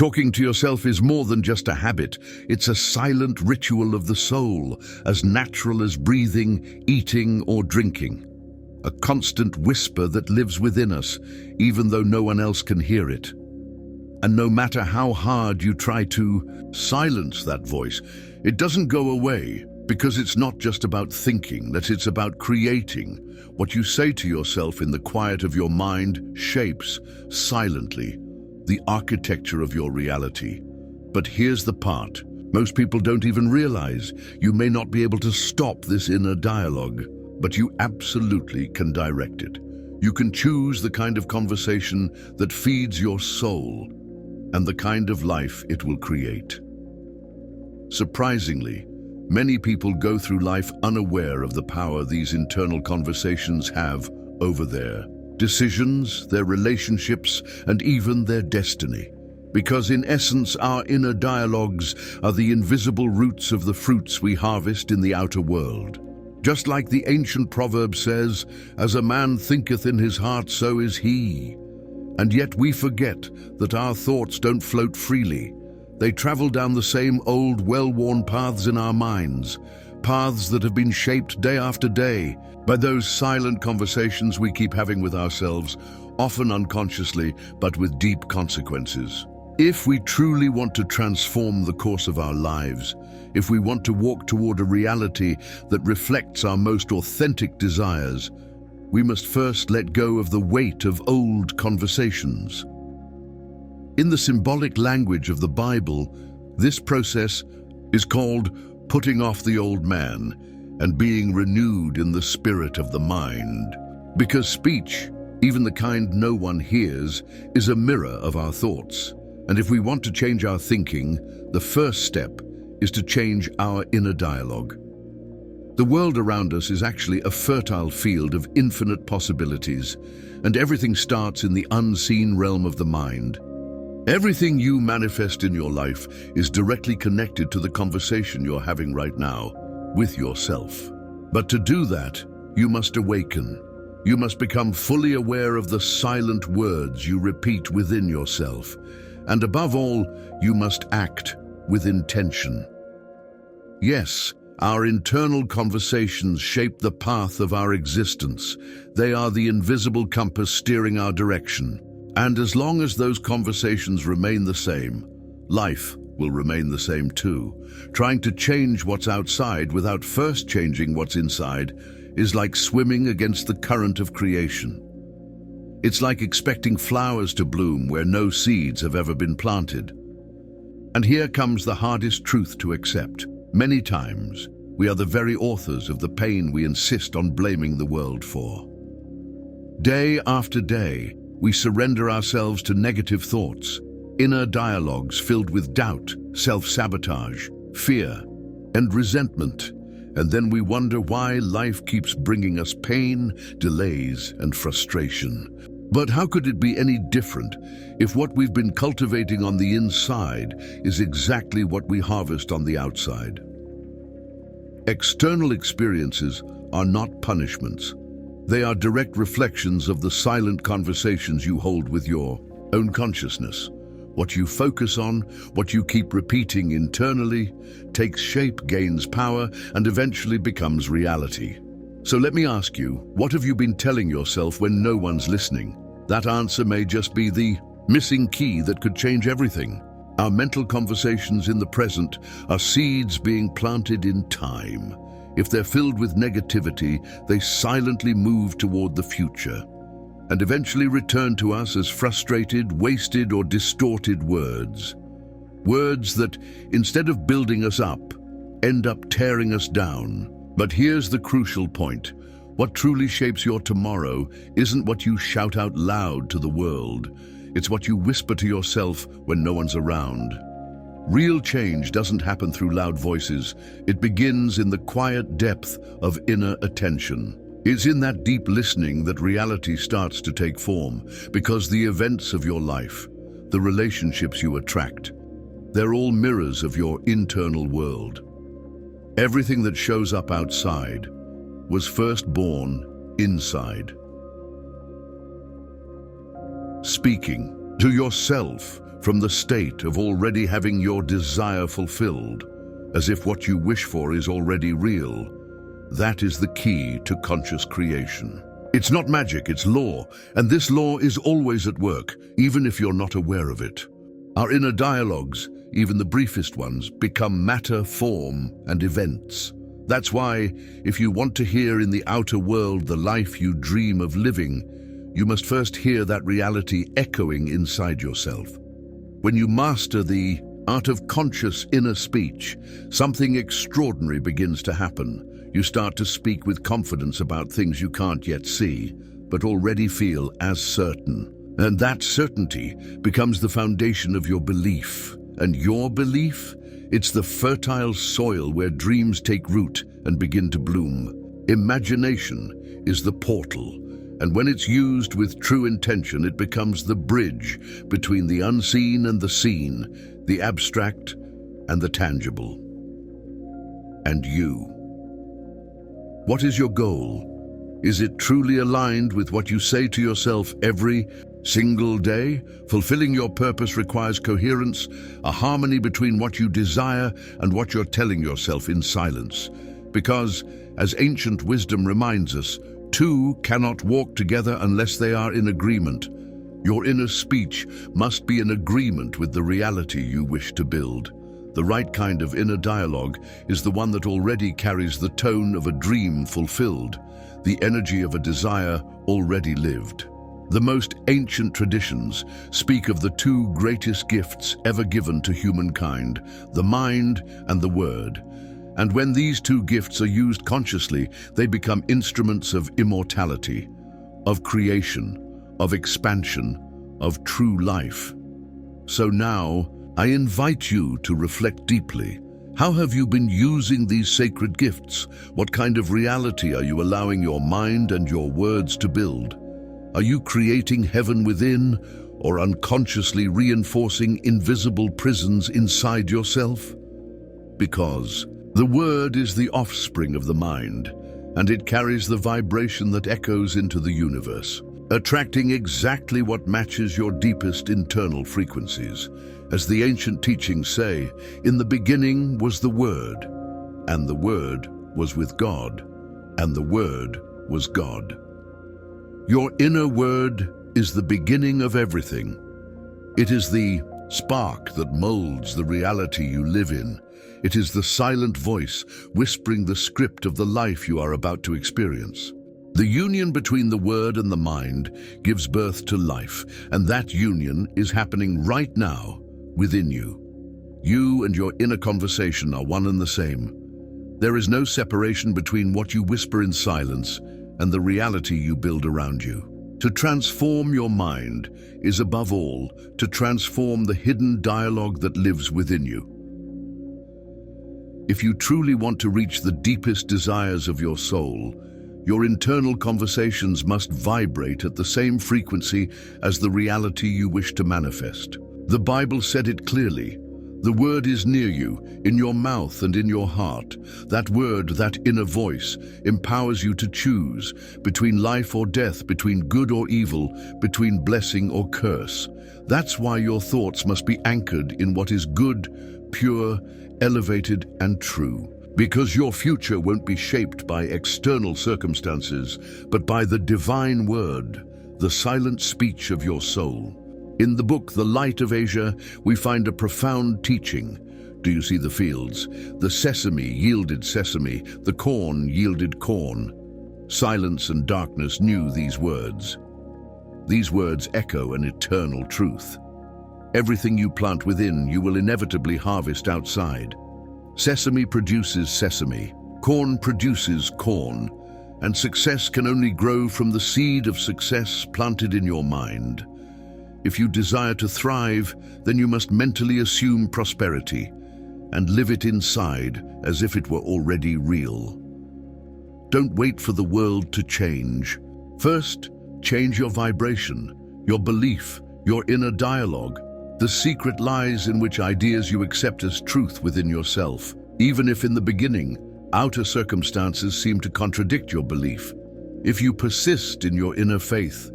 Talking to yourself is more than just a habit. It's a silent ritual of the soul, as natural as breathing, eating, or drinking. A constant whisper that lives within us, even though no one else can hear it. And no matter how hard you try to silence that voice, it doesn't go away, because it's not just about thinking, that it's about creating. What you say to yourself in the quiet of your mind shapes, silently, the architecture of your reality. But here's the part. Most people don't even realize you may not be able to stop this inner dialogue, but you absolutely can direct it. You can choose the kind of conversation that feeds your soul and the kind of life it will create. Surprisingly, many people go through life unaware of the power these internal conversations have over their decisions, their relationships, and even their destiny. Because in essence, our inner dialogues are the invisible roots of the fruits we harvest in the outer world. Just like the ancient proverb says, "As a man thinketh in his heart, so is he." And yet we forget that our thoughts don't float freely. They travel down the same old, well-worn paths in our minds, paths that have been shaped day after day by those silent conversations we keep having with ourselves, often unconsciously, but with deep consequences. If we truly want to transform the course of our lives, if we want to walk toward a reality that reflects our most authentic desires, we must first let go of the weight of old conversations. In the symbolic language of the Bible, this process is called putting off the old man and being renewed in the spirit of the mind. Because speech, even the kind no one hears, is a mirror of our thoughts. And if we want to change our thinking, the first step is to change our inner dialogue. The world around us is actually a fertile field of infinite possibilities, and everything starts in the unseen realm of the mind. Everything you manifest in your life is directly connected to the conversation you're having right now with yourself. But to do that, you must awaken. You must become fully aware of the silent words you repeat within yourself. And above all, you must act with intention. Yes, our internal conversations shape the path of our existence. They are the invisible compass steering our direction. And as long as those conversations remain the same, life will remain the same too. Trying to change what's outside without first changing what's inside is like swimming against the current of creation. It's like expecting flowers to bloom where no seeds have ever been planted. And here comes the hardest truth to accept. Many times, we are the very authors of the pain we insist on blaming the world for. Day after day, we surrender ourselves to negative thoughts, inner dialogues filled with doubt, self-sabotage, fear, and resentment. And then we wonder why life keeps bringing us pain, delays, and frustration. But how could it be any different if what we've been cultivating on the inside is exactly what we harvest on the outside? External experiences are not punishments. They are direct reflections of the silent conversations you hold with your own consciousness. What you focus on, what you keep repeating internally, takes shape, gains power, and eventually becomes reality. So let me ask you, what have you been telling yourself when no one's listening? That answer may just be the missing key that could change everything. Our mental conversations in the present are seeds being planted in time. If they're filled with negativity, they silently move toward the future and eventually return to us as frustrated, wasted, or distorted words. Words that, instead of building us up, end up tearing us down. But here's the crucial point. What truly shapes your tomorrow isn't what you shout out loud to the world. It's what you whisper to yourself when no one's around. Real change doesn't happen through loud voices. It begins in the quiet depth of inner attention. It's in that deep listening that reality starts to take form, because the events of your life, the relationships you attract, they're all mirrors of your internal world. Everything that shows up outside was first born inside. Speaking to yourself from the state of already having your desire fulfilled, as if what you wish for is already real. That is the key to conscious creation. It's not magic, it's law, and this law is always at work, even if you're not aware of it. Our inner dialogues, even the briefest ones, become matter, form, and events. That's why, if you want to hear in the outer world the life you dream of living, you must first hear that reality echoing inside yourself. When you master the art of conscious inner speech, something extraordinary begins to happen. You start to speak with confidence about things you can't yet see, but already feel as certain. And that certainty becomes the foundation of your belief. And your belief? It's the fertile soil where dreams take root and begin to bloom. Imagination is the portal, and when it's used with true intention, it becomes the bridge between the unseen and the seen, the abstract and the tangible. And you. What is your goal? Is it truly aligned with what you say to yourself every single day? Fulfilling your purpose requires coherence, a harmony between what you desire and what you're telling yourself in silence. Because, as ancient wisdom reminds us, two cannot walk together unless they are in agreement. Your inner speech must be in agreement with the reality you wish to build. The right kind of inner dialogue is the one that already carries the tone of a dream fulfilled, the energy of a desire already lived. The most ancient traditions speak of the two greatest gifts ever given to humankind, the mind and the word. And when these two gifts are used consciously, they become instruments of immortality, of creation, of expansion, of true life. So now, I invite you to reflect deeply. How have you been using these sacred gifts? What kind of reality are you allowing your mind and your words to build? Are you creating heaven within, or unconsciously reinforcing invisible prisons inside yourself? Because the word is the offspring of the mind, and it carries the vibration that echoes into the universe, attracting exactly what matches your deepest internal frequencies. As the ancient teachings say, in the beginning was the Word, and the Word was with God, and the Word was God. Your inner word is the beginning of everything. It is the spark that molds the reality you live in. It is the silent voice whispering the script of the life you are about to experience. The union between the word and the mind gives birth to life, and that union is happening right now within you. You and your inner conversation are one and the same. There is no separation between what you whisper in silence and the reality you build around you. To transform your mind is above all to transform the hidden dialogue that lives within you. If you truly want to reach the deepest desires of your soul, your internal conversations must vibrate at the same frequency as the reality you wish to manifest. The Bible said it clearly. The word is near you, in your mouth and in your heart. That word, that inner voice, empowers you to choose between life or death, between good or evil, between blessing or curse. That's why your thoughts must be anchored in what is good, pure, elevated, and true. Because your future won't be shaped by external circumstances, but by the divine word, the silent speech of your soul. In the book, The Light of Asia, we find a profound teaching. Do you see the fields? The sesame yielded sesame, the corn yielded corn. Silence and darkness knew these words. These words echo an eternal truth. Everything you plant within, you will inevitably harvest outside. Sesame produces sesame, corn produces corn, and success can only grow from the seed of success planted in your mind. If you desire to thrive, then you must mentally assume prosperity and live it inside as if it were already real. Don't wait for the world to change. First, change your vibration, your belief, your inner dialogue. The secret lies in which ideas you accept as truth within yourself, even if in the beginning, outer circumstances seem to contradict your belief. If you persist in your inner faith,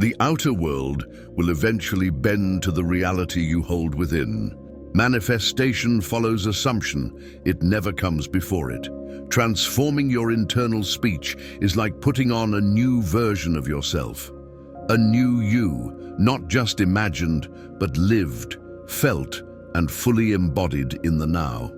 The outer world will eventually bend to the reality you hold within. Manifestation follows assumption. It never comes before it. Transforming your internal speech is like putting on a new version of yourself. A new you, not just imagined, but lived, felt, and fully embodied in the now.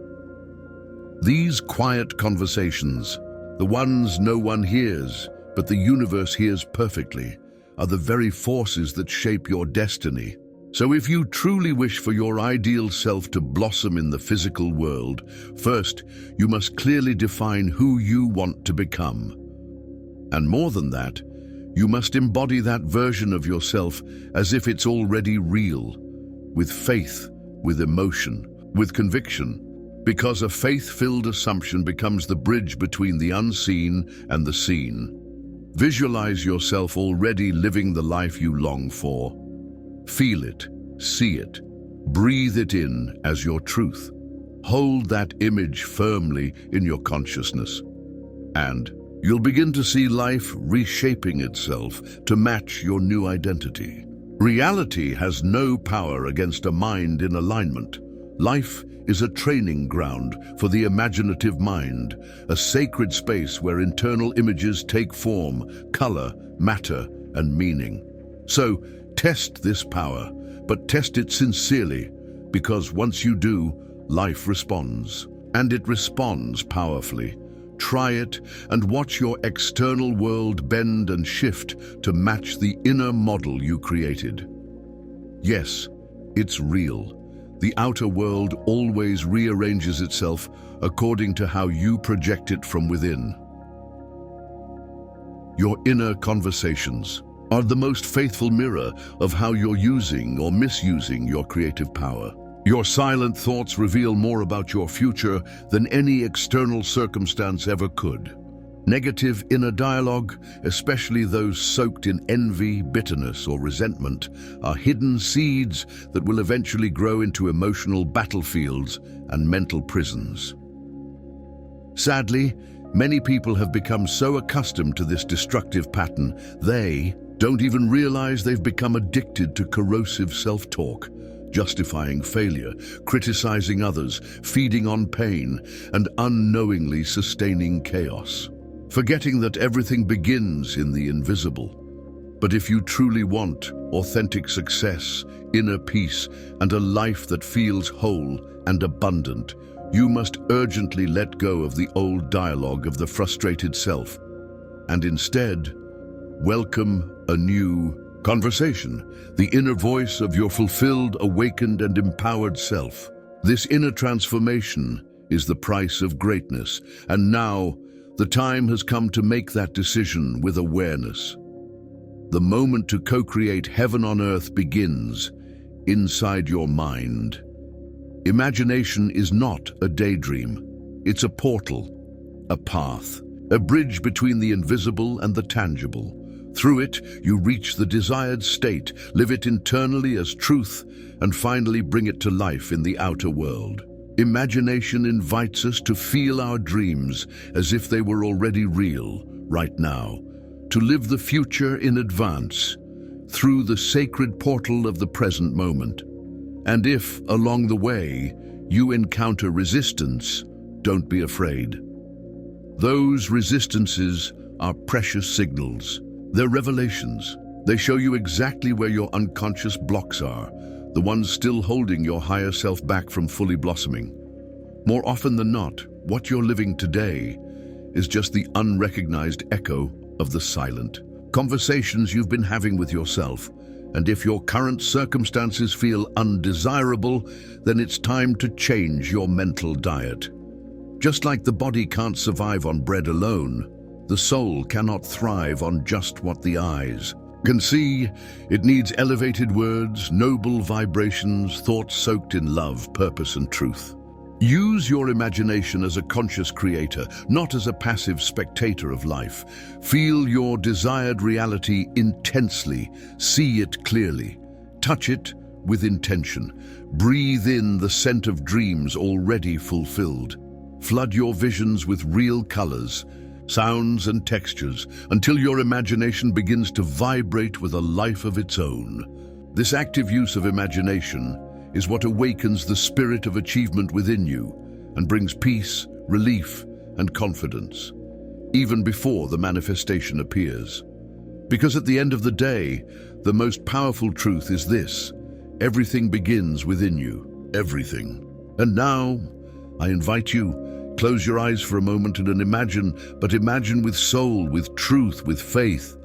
These quiet conversations, the ones no one hears, but the universe hears perfectly, are the very forces that shape your destiny. So if you truly wish for your ideal self to blossom in the physical world, first, you must clearly define who you want to become. And more than that, you must embody that version of yourself as if it's already real, with faith, with emotion, with conviction, because a faith-filled assumption becomes the bridge between the unseen and the seen. Visualize yourself already living the life you long for. Feel it, see it, breathe it in as your truth. Hold that image firmly in your consciousness, and you'll begin to see life reshaping itself to match your new identity. Reality has no power against a mind in alignment. Life is a training ground for the imaginative mind, a sacred space where internal images take form, color, matter, and meaning. So, test this power, but test it sincerely, because once you do, life responds. And it responds powerfully. Try it and watch your external world bend and shift to match the inner model you created. Yes, it's real. The outer world always rearranges itself according to how you project it from within. Your inner conversations are the most faithful mirror of how you're using or misusing your creative power. Your silent thoughts reveal more about your future than any external circumstance ever could. Negative inner dialogue, especially those soaked in envy, bitterness, or resentment, are hidden seeds that will eventually grow into emotional battlefields and mental prisons. Sadly, many people have become so accustomed to this destructive pattern, they don't even realize they've become addicted to corrosive self-talk, justifying failure, criticizing others, feeding on pain, and unknowingly sustaining chaos. Forgetting that everything begins in the invisible. But if you truly want authentic success, inner peace, and a life that feels whole and abundant, you must urgently let go of the old dialogue of the frustrated self, and instead, welcome a new conversation, the inner voice of your fulfilled, awakened, and empowered self. This inner transformation is the price of greatness, and now, the time has come to make that decision with awareness. The moment to co-create heaven on earth begins inside your mind. Imagination is not a daydream. It's a portal, a path, a bridge between the invisible and the tangible. Through it, you reach the desired state, live it internally as truth, and finally bring it to life in the outer world. Imagination invites us to feel our dreams as if they were already real, right now, to live the future in advance, through the sacred portal of the present moment. And if, along the way, you encounter resistance, don't be afraid. Those resistances are precious signals. They're revelations. They show you exactly where your unconscious blocks are, the ones still holding your higher self back from fully blossoming. More often than not, what you're living today is just the unrecognized echo of the silent conversations you've been having with yourself. And if your current circumstances feel undesirable, then it's time to change your mental diet. Just like the body can't survive on bread alone, the soul cannot thrive on just what the eyes can see. It needs elevated words, noble vibrations, thoughts soaked in love, purpose, and truth. Use your imagination as a conscious creator, not as a passive spectator of life. Feel your desired reality intensely, see it clearly, touch it with intention. Breathe in the scent of dreams already fulfilled. Flood your visions with real colors, sounds and textures, until your imagination begins to vibrate with a life of its own. This active use of imagination is what awakens the spirit of achievement within you and brings peace, relief, and confidence, even before the manifestation appears. Because at the end of the day, the most powerful truth is this: everything begins within you. Everything. And now, I invite you, close your eyes for a moment and imagine with soul, with truth, with faith.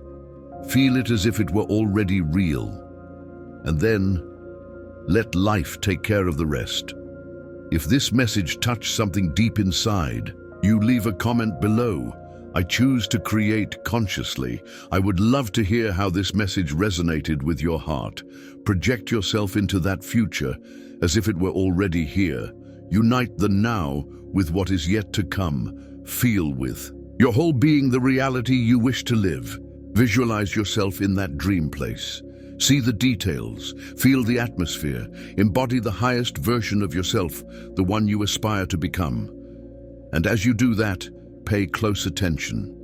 Feel it as if it were already real. And then, let life take care of the rest. If this message touched something deep inside, you leave a comment below. I choose to create consciously. I would love to hear how this message resonated with your heart. Project yourself into that future as if it were already here. Unite the now with what is yet to come. Feel with your whole being the reality you wish to live. Visualize yourself in that dream place. See the details, feel the atmosphere, embody the highest version of yourself, the one you aspire to become. And as you do that, pay close attention.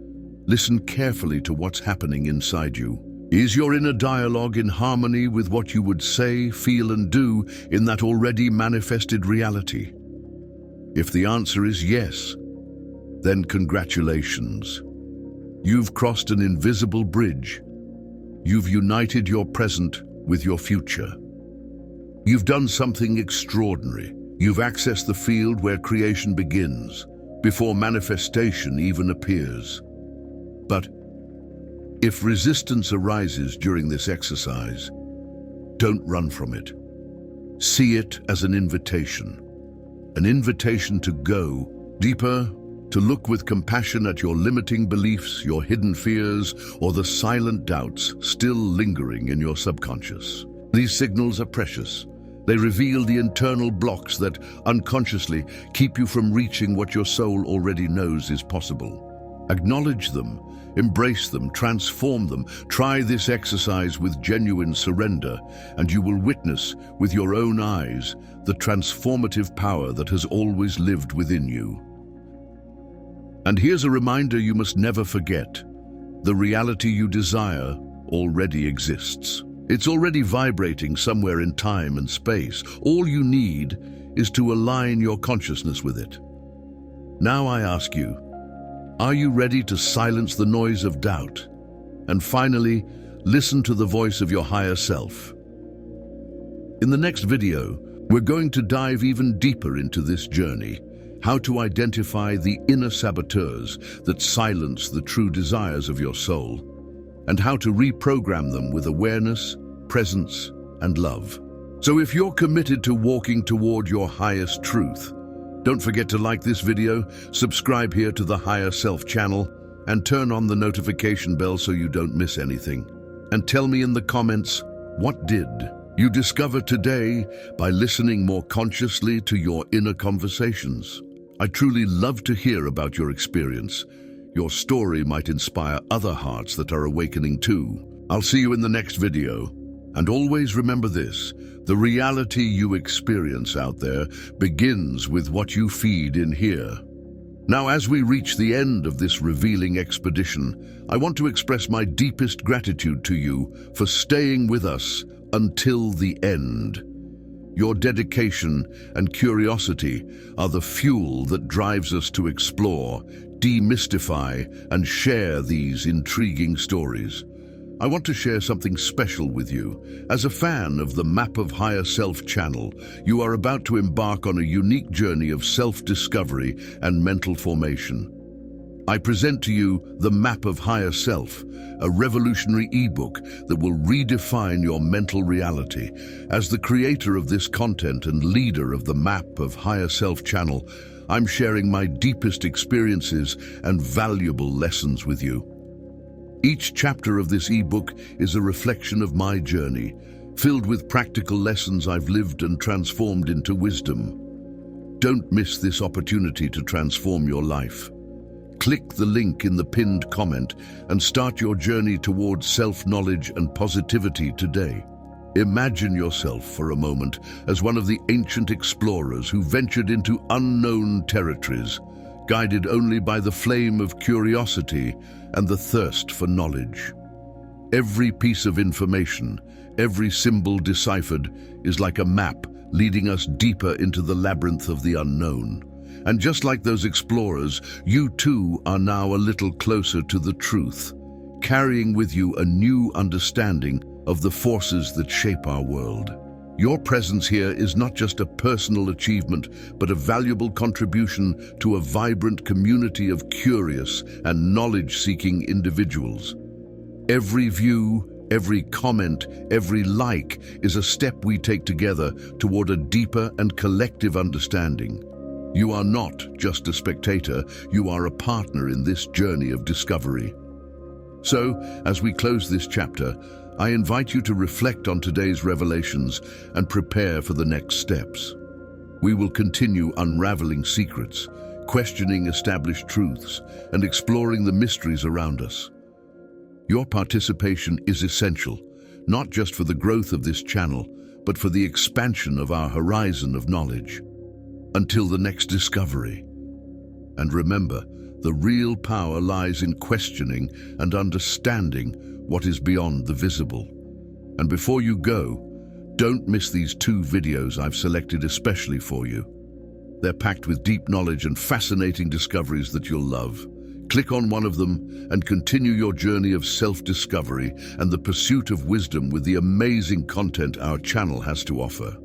Listen carefully to what's happening inside you. Is your inner dialogue in harmony with what you would say, feel, and do in that already manifested reality? If the answer is yes, then congratulations. You've crossed an invisible bridge. You've united your present with your future. You've done something extraordinary. You've accessed the field where creation begins, before manifestation even appears. But if resistance arises during this exercise, don't run from it. See it as an invitation to go deeper, to look with compassion at your limiting beliefs, your hidden fears, or the silent doubts still lingering in your subconscious. These signals are precious. They reveal the internal blocks that unconsciously keep you from reaching what your soul already knows is possible. Acknowledge them, embrace them, transform them. Try this exercise with genuine surrender, and you will witness with your own eyes the transformative power that has always lived within you. And here's a reminder you must never forget: the reality you desire already exists. It's already vibrating somewhere in time and space. All you need is to align your consciousness with it. Now I ask you, are you ready to silence the noise of doubt and finally listen to the voice of your higher self? In the next video, we're going to dive even deeper into this journey: how to identify the inner saboteurs that silence the true desires of your soul, and how to reprogram them with awareness, presence, and love. So if you're committed to walking toward your highest truth, don't forget to like this video, subscribe here to the Higher Self channel, and turn on the notification bell so you don't miss anything. And tell me in the comments, what did you discover today by listening more consciously to your inner conversations? I truly love to hear about your experience. Your story might inspire other hearts that are awakening too. I'll see you in the next video. And always remember this: the reality you experience out there begins with what you feed in here. Now, as we reach the end of this revealing expedition, I want to express my deepest gratitude to you for staying with us until the end. Your dedication and curiosity are the fuel that drives us to explore, demystify, and share these intriguing stories. I want to share something special with you. As a fan of the Map of Higher Self channel, you are about to embark on a unique journey of self-discovery and mental formation. I present to you the Map of Higher Self, a revolutionary ebook that will redefine your mental reality. As the creator of this content and leader of the Map of Higher Self channel, I'm sharing my deepest experiences and valuable lessons with you. Each chapter of this ebook is a reflection of my journey, filled with practical lessons I've lived and transformed into wisdom. Don't miss this opportunity to transform your life. Click the link in the pinned comment and start your journey towards self-knowledge and positivity today. Imagine yourself for a moment as one of the ancient explorers who ventured into unknown territories. guided only by the flame of curiosity and the thirst for knowledge. Every piece of information, every symbol deciphered, is like a map leading us deeper into the labyrinth of the unknown. And just like those explorers, you too are now a little closer to the truth, carrying with you a new understanding of the forces that shape our world. Your presence here is not just a personal achievement, but a valuable contribution to a vibrant community of curious and knowledge-seeking individuals. Every view, every comment, every like is a step we take together toward a deeper and collective understanding. You are not just a spectator, you are a partner in this journey of discovery. So, as we close this chapter, I invite you to reflect on today's revelations and prepare for the next steps. We will continue unraveling secrets, questioning established truths, and exploring the mysteries around us. Your participation is essential, not just for the growth of this channel, but for the expansion of our horizon of knowledge. Until the next discovery. And remember, the real power lies in questioning and understanding what is beyond the visible. And before you go, don't miss these 2 videos I've selected especially for you. They're packed with deep knowledge and fascinating discoveries that you'll love. Click on one of them and continue your journey of self-discovery and the pursuit of wisdom with the amazing content our channel has to offer.